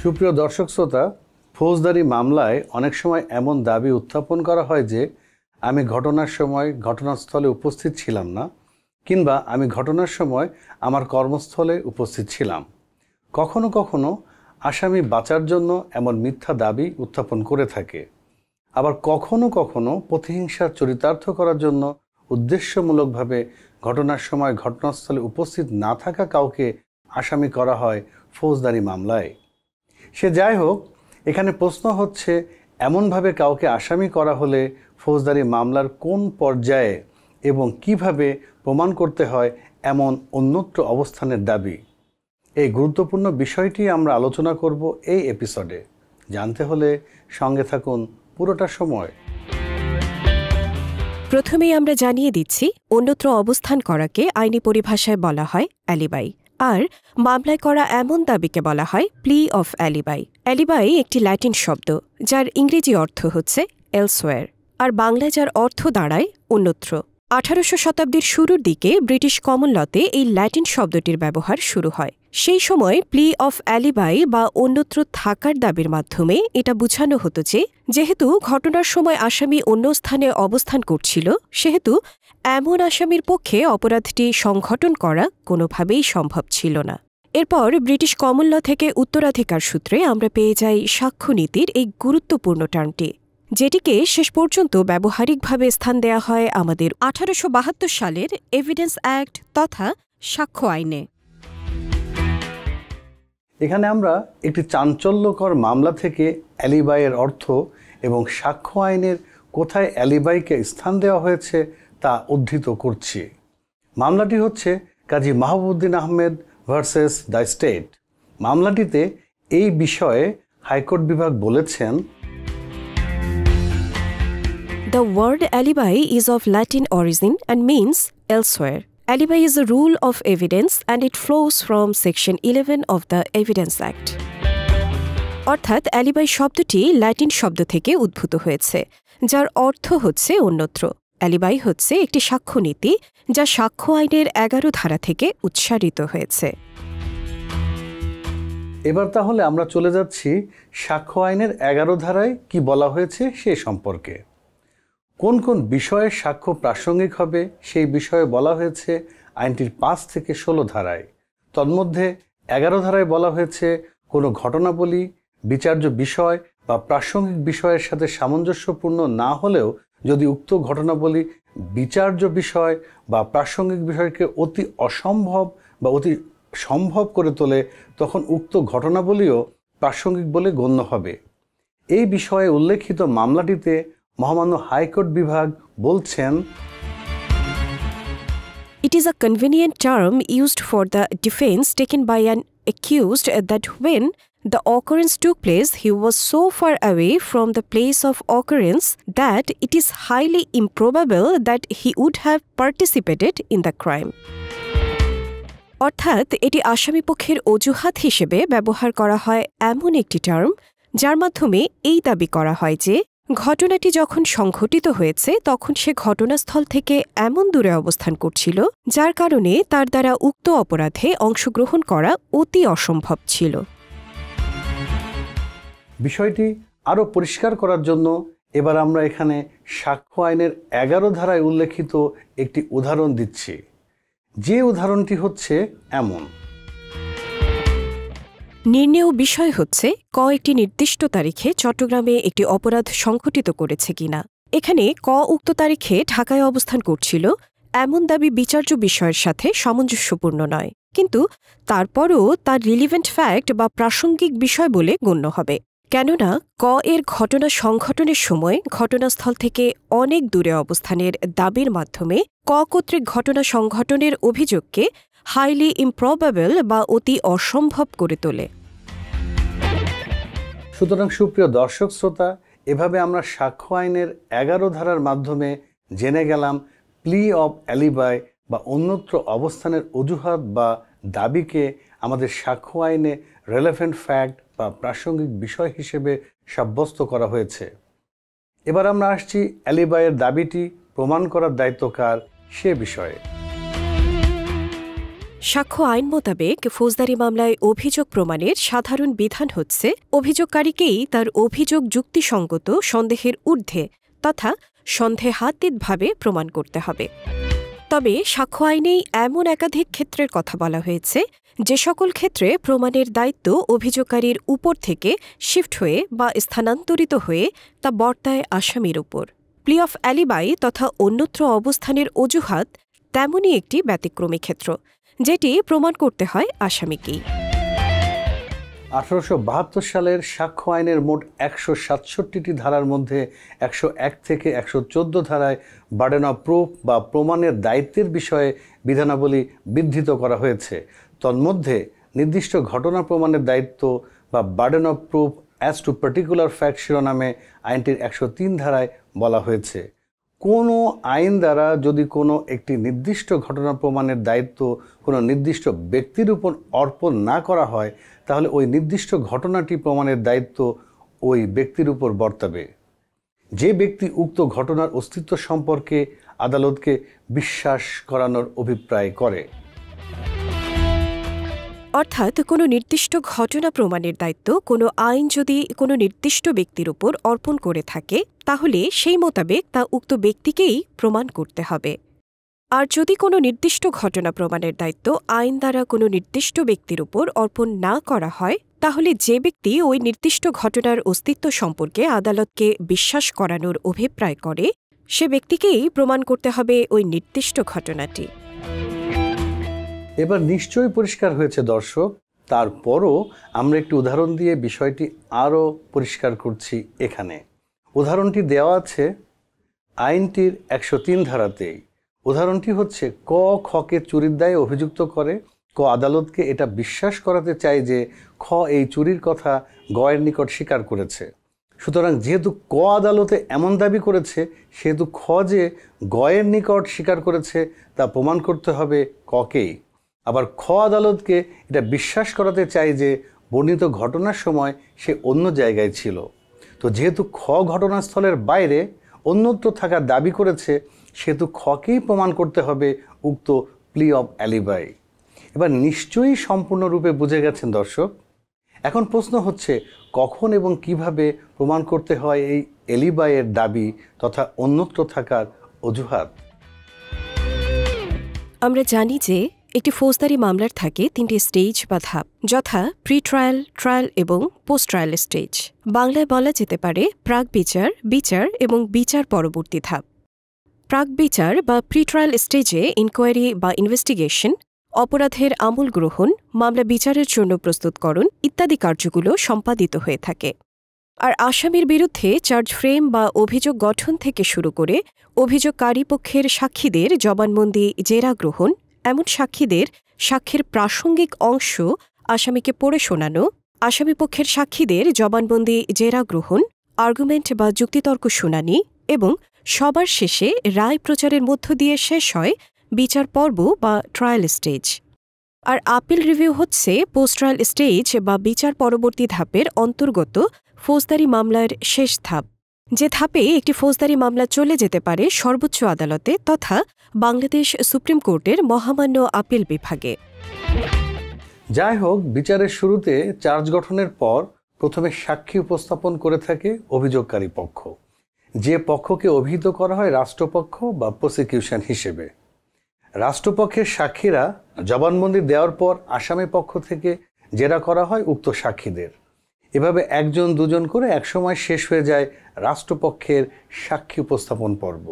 সুপ্রিয় দর্শক শ্রোতা, ফৌজদারি মামলায় অনেক সময় এমন দাবি উত্থাপন করা হয় যে আমি ঘটনার সময় ঘটনাস্থলে উপস্থিত ছিলাম না, কিংবা আমি ঘটনার সময় আমার কর্মস্থলে উপস্থিত ছিলাম। কখনো কখনো আসামি বাঁচার জন্য এমন মিথ্যা দাবি উত্থাপন করে থাকে। আবার কখনো কখনো প্রতিহিংসার চরিতার্থ করার জন্য উদ্দেশ্যমূলকভাবে ঘটনার সময় ঘটনাস্থলে উপস্থিত না থাকা কাউকে আসামি করা হয় ফৌজদারি মামলায়। সে যাই হোক, এখানে প্রশ্ন হচ্ছে, এমনভাবে কাউকে আসামি করা হলে ফৌজদারি মামলার কোন পর্যায়ে এবং কিভাবে প্রমাণ করতে হয় এমন অন্যত্র অবস্থানের দাবি। এই গুরুত্বপূর্ণ বিষয়টি আমরা আলোচনা করব এই এপিসোডে। জানতে হলে সঙ্গে থাকুন পুরোটা সময়। প্রথমেই আমরা জানিয়ে দিচ্ছি, অন্যত্র অবস্থান করাকে আইনি পরিভাষায় বলা হয় অ্যালিবাই, আর মামলায় করা এমন দাবিকে বলা হয় প্লি অফ অ্যালিবাই। অ্যালিবাই একটি ল্যাটিন শব্দ, যার ইংরেজি অর্থ হচ্ছে এলসওয়্যার, আর বাংলায় যার অর্থ দাঁড়ায় অন্যত্র। 1800 শতাব্দীর শুরুর দিকে ব্রিটিশ কমন লতে এই ল্যাটিন শব্দটির ব্যবহার শুরু হয়। সেই সময় প্লি অফ অ্যালিবাই বা অন্যত্র থাকার দাবির মাধ্যমে এটা বোঝানো হতো যে, যেহেতু ঘটনার সময় আসামি অন্য স্থানে অবস্থান করছিল, সেহেতু এমন আসামির পক্ষে অপরাধটি সংঘটন করা কোনোভাবেই সম্ভব ছিল না। এরপর ব্রিটিশ কমন ল থেকে উত্তরাধিকার সূত্রে আমরা পেয়ে যাই সাক্ষ্যনীতির এই গুরুত্বপূর্ণ টার্মটি, যেটিকে শেষ পর্যন্ত ব্যবহারিকভাবে স্থান দেয়া হয় আমাদের 1872 সালের এভিডেন্স অ্যাক্ট তথা সাক্ষ্য আইনে। এখানে আমরা একটি চাঞ্চল্যকর মামলা থেকে অ্যালিবাইয়ের অর্থ এবং সাক্ষ্য আইনের কোথায় অ্যালিবাইকে স্থান দেওয়া হয়েছে তা উদ্ধৃত করছি। মামলাটি হচ্ছে Kazi Mahbubuddin Ahmed versus the state. মামলাটিতে এই বিষয়ে হাইকোর্ট বিভাগ বলেছেন, The word alibi is of Latin origin and means elsewhere. Alibi is a rule of evidence and it flows from Section 11 of the Evidence Act. অর্থাৎ অ্যালিবাই শব্দটি ল্যাটিন শব্দ থেকে উদ্ভূত হয়েছে, যার অর্থ হচ্ছে অন্যত্র। অ্যালিবাই হচ্ছে একটি সাক্ষ্যনীতি যা সাক্ষ্য আইনের 11 ধারা থেকে উৎসারিত হয়েছে। এবার তাহলে আমরা চলে যাচ্ছি সাক্ষ্য আইনের 11 ধারায় কি বলা হয়েছে সে সম্পর্কে। কোন কোন বিষয়ে সাক্ষ্য প্রাসঙ্গিক হবে সেই বিষয়ে বলা হয়েছে আইনটির 5 থেকে 16 ধারায়। তন্মধ্যে 11 ধারায় বলা হয়েছে কোনো ঘটনাবলী বিচার্য বিষয় বা প্রাসঙ্গিক বিষয়ের সাথে সামঞ্জস্যপূর্ণ না হলেও যদি উক্ত ঘটনাবলী বিচার্য বিষয় বা প্রাসঙ্গিক বিষয়কে অতি অসম্ভব বা অতি সম্ভব করে তোলে, তখন উক্ত ঘটনাবলীও প্রাসঙ্গিক বলে গণ্য হবে। এই বিষয়ে উল্লেখিত মামলাটিতে মহামান্য হাইকোর্ট বিভাগ বলছেন, It is a convenient term used for the defense taken by an accused that when the occurrence took place, he was so far away from the place of occurrence that it is highly improbable that he would have participated in the crime. অর্থাৎ এটি আসামিপক্ষের অজুহাত হিসেবে ব্যবহার করা হয় এমন একটি term যার মাধ্যমে এই দাবি করা হয় যে, ঘটনাটি যখন সংঘটিত হয়েছে তখন সে ঘটনাস্থল থেকে এমন দূরে অবস্থান করছিল যার কারণে তার দ্বারা উক্ত অপরাধে অংশগ্রহণ করা অতি অসম্ভব ছিল। বিষয়টি আরও পরিষ্কার করার জন্য এবার আমরা এখানে সাক্ষ্য আইনের 11 ধারায় উল্লেখিত একটি উদাহরণ দিচ্ছি। যে উদাহরণটি হচ্ছে এমন, নির্ণেয় বিষয় হচ্ছে একটি নির্দিষ্ট তারিখে চট্টগ্রামে একটি অপরাধ সংঘটিত করেছে কিনা। এখানে উক্ত তারিখে ঢাকায় অবস্থান করছিল এমন দাবি বিচার্য বিষয়ের সাথে সামঞ্জস্যপূর্ণ নয়, কিন্তু তারপরও তার রিলিভেন্ট ফ্যাক্ট বা প্রাসঙ্গিক বিষয় বলে গণ্য হবে, কেননা এর ঘটনা সংঘটনের সময় ঘটনাস্থল থেকে অনেক দূরে অবস্থানের দাবির মাধ্যমে কর্তৃক ঘটনা সংঘটনের অভিযোগকে হাইলি ইমপ্রবাবল বা অতি অসম্ভব করে তোলে। সুতরাং সুপ্রিয় দর্শক শ্রোতা, এভাবে আমরা সাক্ষ্য আইনের 11 ধারার মাধ্যমে জেনে গেলাম প্লি অফ অ্যালিবাই বা অন্যত্র অবস্থানের অজুহাত বা দাবিকে আমাদের সাক্ষ্য আইনে রেলেভেন্ট ফ্যাক্ট বা প্রাসঙ্গিক বিষয় হিসেবে সাব্যস্ত করা হয়েছে। এবার আমরা আসছি অ্যালিবাইয়ের দাবিটি প্রমাণ করার দায়িত্ব কার সে বিষয়ে। সাক্ষ্য আইন মোতাবেক ফৌজদারি মামলায় অভিযোগ প্রমাণের সাধারণ বিধান হচ্ছে অভিযোগকারীকেই তার অভিযোগ যুক্তিসঙ্গত সন্দেহের ঊর্ধ্বে তথা সন্দেহাতীতভাবে প্রমাণ করতে হবে। তবে সাক্ষ্য আইনেই এমন একাধিক ক্ষেত্রের কথা বলা হয়েছে যে সকল ক্ষেত্রে প্রমাণের দায়িত্ব অভিযোগকারীর উপর থেকে শিফট হয়ে বা স্থানান্তরিত হয়ে তা বর্তায় আসামির উপর। প্লি অফ অ্যালিবাই তথা অন্যত্র অবস্থানের অজুহাত তেমনই একটি ব্যতিক্রমী ক্ষেত্র, যেটি প্রমাণ করতে হয় আসামিকেই। 1872 সালের সাক্ষ্য আইনের মোট 167টি ধারার মধ্যে 101 থেকে 114 ধারায় বার্ডেন অফ প্রুফ বা প্রমাণের দায়িত্বের বিষয়ে বিধানাবলী বিধৃত করা হয়েছে। তন্মধ্যে নির্দিষ্ট ঘটনা প্রমাণের দায়িত্ব বা burden of proof as to particular fact শিরোনামে আইনটির 103 ধারায় বলা হয়েছে, কোনো আইন দ্বারা যদি কোনো একটি নির্দিষ্ট ঘটনা প্রমাণের দায়িত্ব কোনো নির্দিষ্ট ব্যক্তির উপর অর্পণ না করা হয় তাহলে ওই নির্দিষ্ট ঘটনাটি প্রমাণের দায়িত্ব ওই ব্যক্তির উপর বর্তাবে। যে ব্যক্তি উক্ত ঘটনার অস্তিত্ব সম্পর্কে আদালতকে বিশ্বাস করানোর অভিপ্রায় করে। অর্থাৎ কোনো নির্দিষ্ট ঘটনা প্রমাণের দায়িত্ব কোনো আইন যদি কোনো নির্দিষ্ট ব্যক্তির উপর অর্পণ করে থাকে তাহলে সেই মোতাবেক তা উক্ত ব্যক্তিকেই প্রমাণ করতে হবে। আর যদি কোনো নির্দিষ্ট ঘটনা প্রমাণের দায়িত্ব আইন দ্বারা কোনো নির্দিষ্ট ব্যক্তির উপর অর্পণ না করা হয় তাহলে যে ব্যক্তি ওই নির্দিষ্ট ঘটনার অস্তিত্ব সম্পর্কে আদালতকে বিশ্বাস করানোর অভিপ্রায় করে সে ব্যক্তিকেই প্রমাণ করতে হবে ওই নির্দিষ্ট ঘটনাটি। এবার নিশ্চয়ই পরিষ্কার হয়েছে দর্শক, তারপরও আমরা একটি উদাহরণ দিয়ে বিষয়টি আরও পরিষ্কার করছি। এখানে উদাহরণটি দেওয়া আছে আইনটির 103 ধারাতেই। উদাহরণটি হচ্ছে ক খকে চুরির দায়ে অভিযুক্ত করে, ক আদালতকে এটা বিশ্বাস করাতে চায় যে খ এই চুরির কথা গয়ের নিকট স্বীকার করেছে। সুতরাং যেহেতু ক আদালতে এমন দাবি করেছে সেহেতু খ যে গয়ের নিকট স্বীকার করেছে তা প্রমাণ করতে হবে ককেই। আবার খ আদালতকে এটা বিশ্বাস করাতে চায় যে বর্ণিত ঘটনার সময় সে অন্য জায়গায় ছিল। তো যেহেতু খ ঘটনাস্থলের বাইরে অন্যত্র থাকার দাবি করেছে সেহেতু খকেই প্রমাণ করতে হবে উক্ত প্লি অফ অ্যালিবাই। এবার নিশ্চয়ই সম্পূর্ণরূপে বুঝে গেছেন দর্শক। এখন প্রশ্ন হচ্ছে কখন এবং কিভাবে প্রমাণ করতে হয় এই অ্যালিবাইয়ের দাবি তথা অন্যত্র থাকার অজুহাত। আমরা জানি যে একটি ফৌজদারি মামলার থাকে 3টি স্টেজ বা ধাপ, যথা প্রি ট্রায়াল, ট্রায়াল এবং পোস্ট ট্রায়াল স্টেজ। বাংলায় বলা যেতে পারে প্রাক বিচার, বিচার এবং বিচার পরবর্তী ধাপ। প্রাক বিচার বা প্রি ট্রায়াল স্টেজে ইনকোয়ারি বা ইনভেস্টিগেশন, অপরাধের আমল গ্রহণ, মামলা বিচারের জন্য প্রস্তুতকরণ ইত্যাদি কার্যগুলো সম্পাদিত হয়ে থাকে। আর আসামির বিরুদ্ধে চার্জ ফ্রেম বা অভিযোগ গঠন থেকে শুরু করে অভিযোগকারী পক্ষের সাক্ষীদের জবানবন্দি, জেরা গ্রহণ, এমন সাক্ষীদের সাক্ষ্যের প্রাসঙ্গিক অংশ আসামিকে পড়ে শোনানো, আসামিপক্ষের সাক্ষীদের জবানবন্দি, জেরা গ্রহণ, আর্গুমেন্ট বা যুক্তিতর্ক শুনানি এবং সবার শেষে রায় প্রচারের মধ্য দিয়ে শেষ হয় বিচার পর্ব বা ট্রায়াল স্টেজ। আর আপিল রিভিউ হচ্ছে পোস্ট ট্রায়াল স্টেজ বা বিচার পরবর্তী ধাপের অন্তর্গত ফৌজদারি মামলার শেষ ধাপ, যে ধাপে একটি ফৌজদারি মামলা চলে যেতে পারে সর্বোচ্চ আদালতে তথা বাংলাদেশ সুপ্রিম কোর্টের মহামান্য আপিল বিভাগে। যাই হোক, বিচারের শুরুতে চার্জ গঠনের পর প্রথমে সাক্ষী উপস্থাপন করে থাকে অভিযোগকারী পক্ষ, যে পক্ষকে অভিহিত করা হয় রাষ্ট্রপক্ষ বা প্রসিকিউশন হিসেবে। রাষ্ট্রপক্ষের সাক্ষীরা জবানবন্দি দেওয়ার পর আসামি পক্ষ থেকে জেরা করা হয় উক্ত সাক্ষীদের। এভাবে একজন দুজন করে একসময় শেষ হয়ে যায় রাষ্ট্রপক্ষের সাক্ষী উপস্থাপন পর্ব।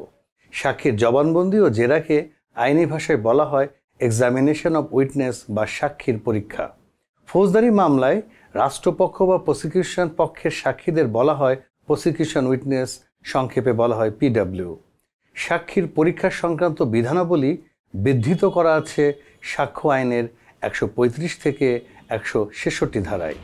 সাক্ষীর জবানবন্দি ও জেরাকে আইনি ভাষায় বলা হয় এক্সামিনেশন অব উইটনেস বা সাক্ষীর পরীক্ষা। ফৌজদারি মামলায় রাষ্ট্রপক্ষ বা প্রসিকিউশন পক্ষের সাক্ষীদের বলা হয় প্রসিকিউশন উইটনেস, সংক্ষেপে বলা হয় পিডব্লিউ। সাক্ষীর পরীক্ষা সংক্রান্ত বিধানাবলী বিধৃত করা আছে সাক্ষ্য আইনের 135 থেকে 166 ধারায়।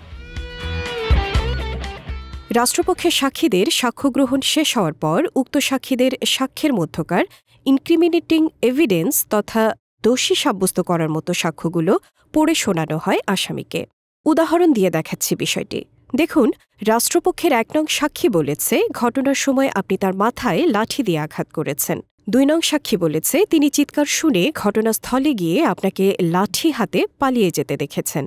রাষ্ট্রপক্ষের সাক্ষীদের সাক্ষ্য গ্রহণ শেষ হওয়ার পর উক্ত সাক্ষীদের সাক্ষ্যের মধ্যকার ইনক্রিমিনেটিং এভিডেন্স তথা দোষী সাব্যস্ত করার মতো সাক্ষ্যগুলো পড়ে শোনানো হয় আসামিকে। উদাহরণ দিয়ে দেখাচ্ছি বিষয়টি। দেখুন, রাষ্ট্রপক্ষের 1 নং সাক্ষী বলেছে ঘটনার সময় আপনি তার মাথায় লাঠি দিয়ে আঘাত করেছেন। 2 নং সাক্ষী বলেছে তিনি চিৎকার শুনে ঘটনাস্থলে গিয়ে আপনাকে লাঠি হাতে পালিয়ে যেতে দেখেছেন।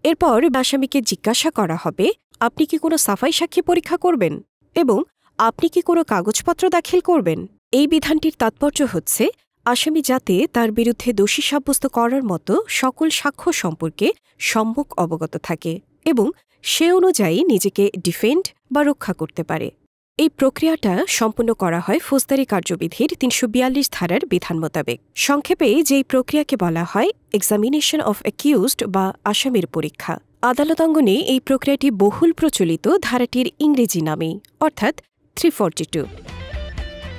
এরপর আসামিকে জিজ্ঞাসা করা হবে, আপনি কি কোনো সাফাই সাক্ষী পরীক্ষা করবেন এবং আপনি কি কোনো কাগজপত্র দাখিল করবেন? এই বিধানটির তাৎপর্য হচ্ছে আসামি যাতে তার বিরুদ্ধে দোষী সাব্যস্ত করার মতো সকল সাক্ষ্য সম্পর্কে সম্যক অবগত থাকে এবং সে অনুযায়ী নিজেকে ডিফেন্ড বা রক্ষা করতে পারে। এই প্রক্রিয়াটা সম্পূর্ণ করা হয় ফৌজদারি কার্যবিধির ৩৪২ ধারার বিধান মোতাবেক। সংক্ষেপে যেই প্রক্রিয়াকে বলা হয় এক্সামিনেশন অফ অ্যাকিউজড বা আসামির পরীক্ষা। আদালতাঙ্গনে এই প্রক্রিয়াটি বহুল প্রচলিত ধারাটির ইংরেজি নামেই, অর্থাৎ 342।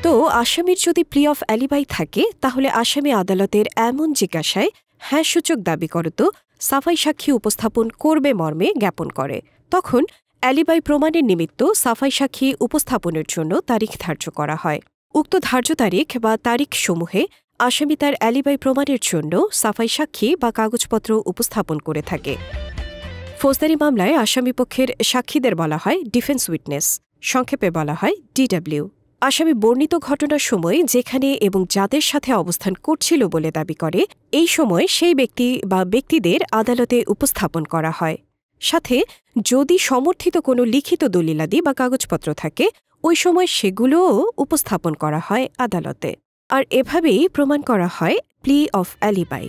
তো আসামির যদি প্লি অফ অ্যালিবাই থাকে তাহলে আসামি আদালতের এমন জিজ্ঞাসায় হ্যাঁ সূচক দাবি করত সাফাই সাক্ষী উপস্থাপন করবে মর্মে জ্ঞাপন করে। তখন অ্যালিবাই প্রমাণের নিমিত্ত সাফাই সাক্ষী উপস্থাপনের জন্য তারিখ ধার্য করা হয়। উক্ত ধার্য তারিখ বা তারিখসমূহে আসামি তার অ্যালিবাই প্রমাণের জন্য সাফাই সাক্ষী বা কাগজপত্র উপস্থাপন করে থাকে। ফৌজদারি মামলায় আসামিপক্ষের সাক্ষীদের বলা হয় ডিফেন্স উইটনেস, সংক্ষেপে বলা হয় ডিডব্লিউ। আসামি বর্ণিত ঘটনার সময় যেখানে এবং যাদের সাথে অবস্থান করছিল বলে দাবি করে এই সময় সেই ব্যক্তি বা ব্যক্তিদের আদালতে উপস্থাপন করা হয়। সাথে যদি সমর্থিত কোনো লিখিত দলিলাদি বা কাগজপত্র থাকে ওই সময় সেগুলোও উপস্থাপন করা হয় আদালতে। আর এভাবেই প্রমাণ করা হয় প্লি অফ অ্যালিবাই।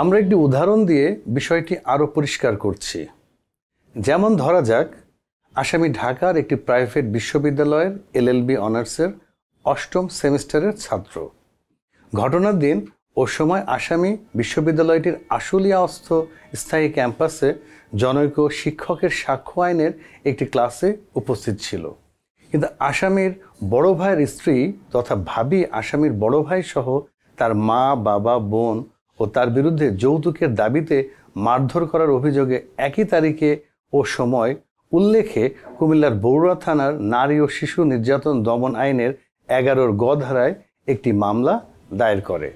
আমরা একটি উদাহরণ দিয়ে বিষয়টি আরও পরিষ্কার করছি। যেমন ধরা যাক আসামি ঢাকার একটি প্রাইভেট বিশ্ববিদ্যালয়ের এলএলবি অনার্সের ৮ম সেমিস্টারের ছাত্র। ঘটনার দিন ও সময় আসামি বিশ্ববিদ্যালয়টির আশুলিয়াস্থ স্থায়ী ক্যাম্পাসে জনৈক শিক্ষকের সাক্ষ্য আইনের একটি ক্লাসে উপস্থিত ছিল। কিন্তু আসামির বড় ভাইয়ের স্ত্রী তথা ভাবি আসামির বড় ভাই সহ তার মা, বাবা, বোন ও তার বিরুদ্ধে যৌতুকের দাবিতে মারধর করার অভিযোগে একই তারিখে ও সময় উল্লেখে কুমিল্লার বগুড়া থানার নারী ও শিশু নির্যাতন দমন আইনের ১১ গ ধারায় একটি মামলা দায়ের করে।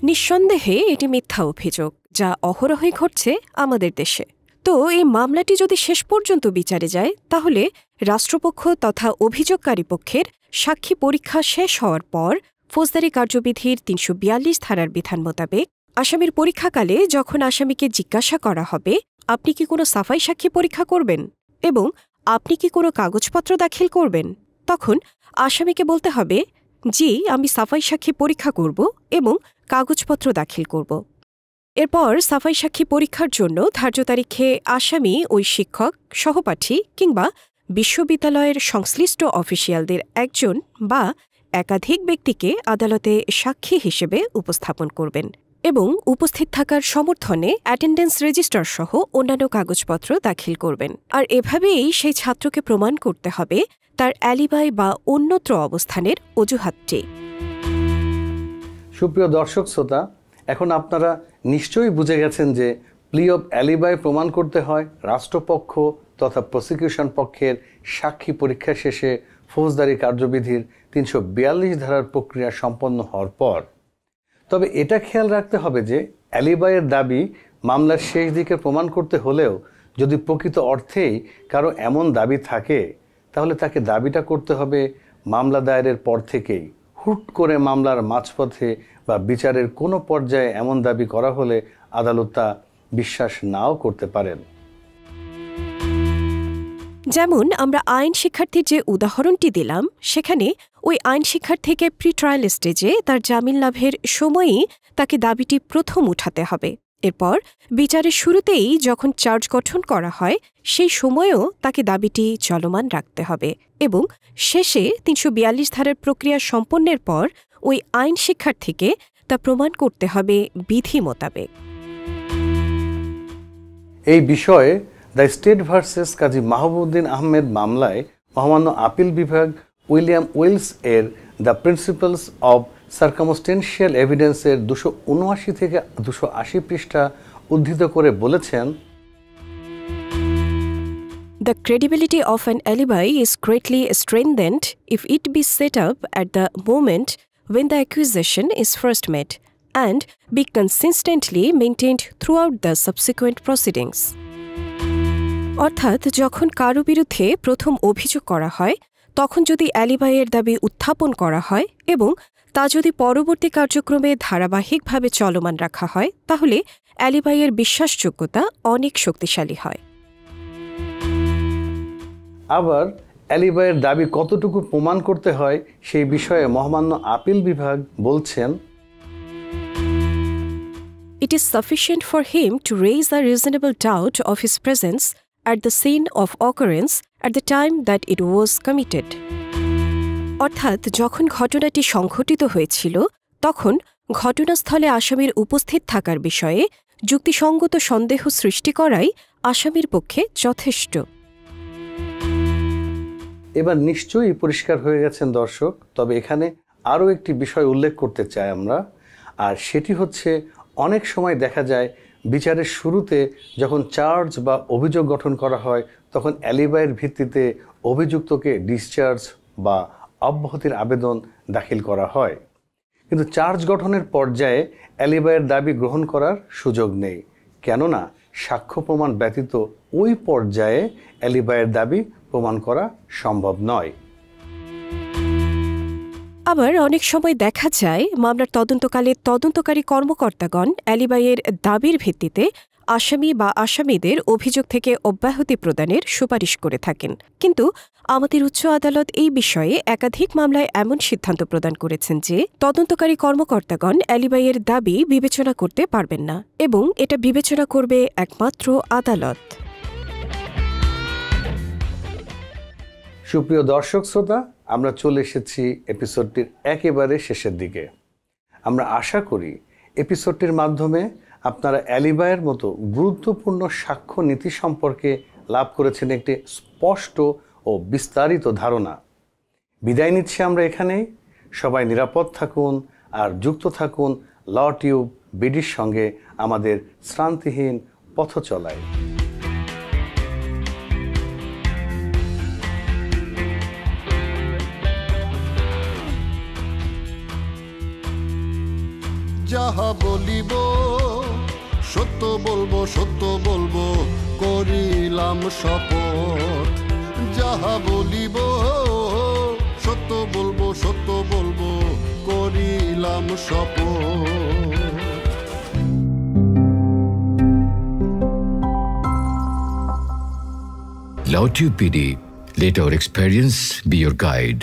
নিঃসন্দেহে এটি মিথ্যা অভিযোগ যা অহরহই ঘটছে আমাদের দেশে। তো এই মামলাটি যদি শেষ পর্যন্ত বিচারে যায় তাহলে রাষ্ট্রপক্ষ তথা অভিযোগকারী পক্ষের সাক্ষী পরীক্ষা শেষ হওয়ার পর ফৌজদারি কার্যবিধির ৩৪২ ধারার বিধান মোতাবেক আসামির পরীক্ষাকালে যখন আসামিকে জিজ্ঞাসা করা হবে আপনি কি কোনো সাফাই সাক্ষী পরীক্ষা করবেন এবং আপনি কি কোনো কাগজপত্র দাখিল করবেন, তখন আসামিকে বলতে হবে জি আমি সাফাই সাক্ষী পরীক্ষা করব এবং কাগজপত্র দাখিল করব। এরপর সাফাই সাক্ষী পরীক্ষার জন্য ধার্য তারিখে আসামি ওই শিক্ষক, সহপাঠী কিংবা বিশ্ববিদ্যালয়ের সংশ্লিষ্ট অফিসিয়ালদের একজন বা একাধিক ব্যক্তিকে আদালতে সাক্ষী হিসেবে উপস্থাপন করবেন এবং উপস্থিত থাকার সমর্থনে অ্যাটেন্ডেন্স রেজিস্টার সহ অন্যান্য কাগজপত্র দাখিল করবেন। আর এভাবেই সেই ছাত্রকে প্রমাণ করতে হবে তার অ্যালিবাই বা অন্যত্র অবস্থানের অজুহাতটি। সুপ্রিয় দর্শক শ্রোতা, এখন আপনারা নিশ্চয়ই বুঝে গেছেন যে প্লি অফ অ্যালিবাই প্রমাণ করতে হয় রাষ্ট্রপক্ষ তথা প্রসিকিউশন পক্ষের সাক্ষী পরীক্ষা শেষে ফৌজদারি কার্যবিধির ৩৪২ ধারার প্রক্রিয়া সম্পন্ন হওয়ার পর। তবে এটা খেয়াল রাখতে হবে যে অ্যালিবাইয়ের দাবি মামলার শেষ দিকে প্রমাণ করতে হলেও যদি প্রকৃত অর্থেই কারো এমন দাবি থাকে তাহলে তাকে দাবিটা করতে হবে মামলা দায়েরের পর থেকেই। হুট করে মামলার মাঝপথে বা বিচারের কোনো পর্যায়ে এমন দাবি করা হলে আদালত তা বিশ্বাস নাও করতে পারেন। যেমন আমরা আইন শিক্ষার্থীর যে উদাহরণটি দিলাম সেখানে ওই আইন শিক্ষার্থীকে প্রি ট্রায়াল স্টেজে তার জামিন লাভের সময়ই তাকে দাবিটি প্রথম উঠাতে হবে। এরপর বিচারের শুরুতেই যখন চার্জ গঠন করা হয় সেই সময়েও তাকে দাবিটি চলমান রাখতে হবে এবং শেষে ৩৪২ ধারার প্রক্রিয়া সম্পন্নের পর ওই আইন শিক্ষার্থীকে তা প্রমাণ করতে হবে বিধি মোতাবেক। এই বিষয়ে দ্য স্টেট ভার্সেস কাজী মাহবুবউদ্দিন আহমেদ মামলায় মহামান্য আপিল বিভাগ উইলিয়াম উইলস এর দ্য প্রিন্সিপালস অব সার্কামস্টেন্সিয়াল এভিডেন্সের ২৭৯ থেকে ২৮০ পৃষ্ঠা উদ্ধৃত করে বলেছেন, The credibility of an alibi is greatly strengthened if it be set up at the moment when the accusation is first made and be consistently maintained throughout the subsequent proceedings. অর্থাৎ যখন কারো বিরুদ্ধে প্রথম অভিযোগ করা হয় তখন যদি অ্যালিবাইয়ের দাবি উত্থাপন করা হয় এবং তা যদি পরবর্তী কার্যক্রমে ধারাবাহিকভাবে চলমান রাখা হয় তাহলে অ্যালিবাইয়ের বিশ্বাসযোগ্যতা অনেক শক্তিশালী হয়। আবার অ্যালিবাইয়ের দাবি কতটুকু প্রমাণ করতে হয় সেই বিষয়ে মহামান্য আপিল বিভাগ বলছেন, It is sufficient for him to raise a reasonable doubt of his presence at the scene of occurrence at the time that it was committed. অর্থাৎ যখন ঘটনাটি সংঘটিত হয়েছিল তখন ঘটনাস্থলে আসামির উপস্থিত থাকার বিষয়ে যুক্তিসঙ্গত সন্দেহ সৃষ্টি করাই আসামির পক্ষে যথেষ্ট। এবার নিশ্চয়ই পরিষ্কার হয়ে গেছেন দর্শক, তবে এখানে আরও একটি বিষয় উল্লেখ করতে চাই আমরা, আর সেটি হচ্ছে অনেক সময় দেখা যায় বিচারের শুরুতে যখন চার্জ বা অভিযোগ গঠন করা হয় তখন অ্যালিবাইয়ের ভিত্তিতে অভিযুক্তকে ডিসচার্জ বা অব্যাহতির আবেদন দাখিল করা হয়, কিন্তু চার্জ গঠনের পর্যায়ে অ্যালিবাইয়ের দাবি গ্রহণ করার সুযোগ নেই, কেননা সাক্ষ্য প্রমাণ ব্যতীত ওই পর্যায়ে অ্যালিবাইয়ের দাবি প্রমাণ করা সম্ভব নয়। আবার অনেক সময় দেখা যায় মামলার তদন্তকালে তদন্তকারী কর্মকর্তাগণ অ্যালিবাইয়ের দাবির ভিত্তিতে আসামি বা আসামিদের অভিযোগ থেকে অব্যাহতি প্রদানের সুপারিশ করে থাকেন, কিন্তু আমাদের উচ্চ আদালত এই বিষয়ে একাধিক মামলায় এমন সিদ্ধান্ত প্রদান করেছেন যে তদন্তকারী কর্মকর্তাগণ অ্যালিবাইয়ের দাবি বিবেচনা করতে পারবেন না এবং এটা বিবেচনা করবে একমাত্র আদালত। সুপ্রিয় দর্শক শ্রোতা, আমরা চলে এসেছি এপিসোডটির একেবারে শেষের দিকে। আমরা আশা করি এপিসোডটির মাধ্যমে আপনারা অ্যালিবাইয়ের মতো গুরুত্বপূর্ণ সাক্ষ্য নীতি সম্পর্কে লাভ করেছেন একটি স্পষ্ট ও বিস্তারিত ধারণা। বিদায় নিচ্ছি আমরা এখানেই। সবাই নিরাপদ থাকুন আর যুক্ত থাকুন ল টিউব বিডির সঙ্গে আমাদের শ্রান্তিহীন পথ চলায়। যাহা বলিব সত্য বলবো, সত্য বলবো, করিলাম শপথ। যাহা বলিব সত্য বলবো, সত্য বলবো, করিলাম শপথ। LawTube PD, let our experience be your guide.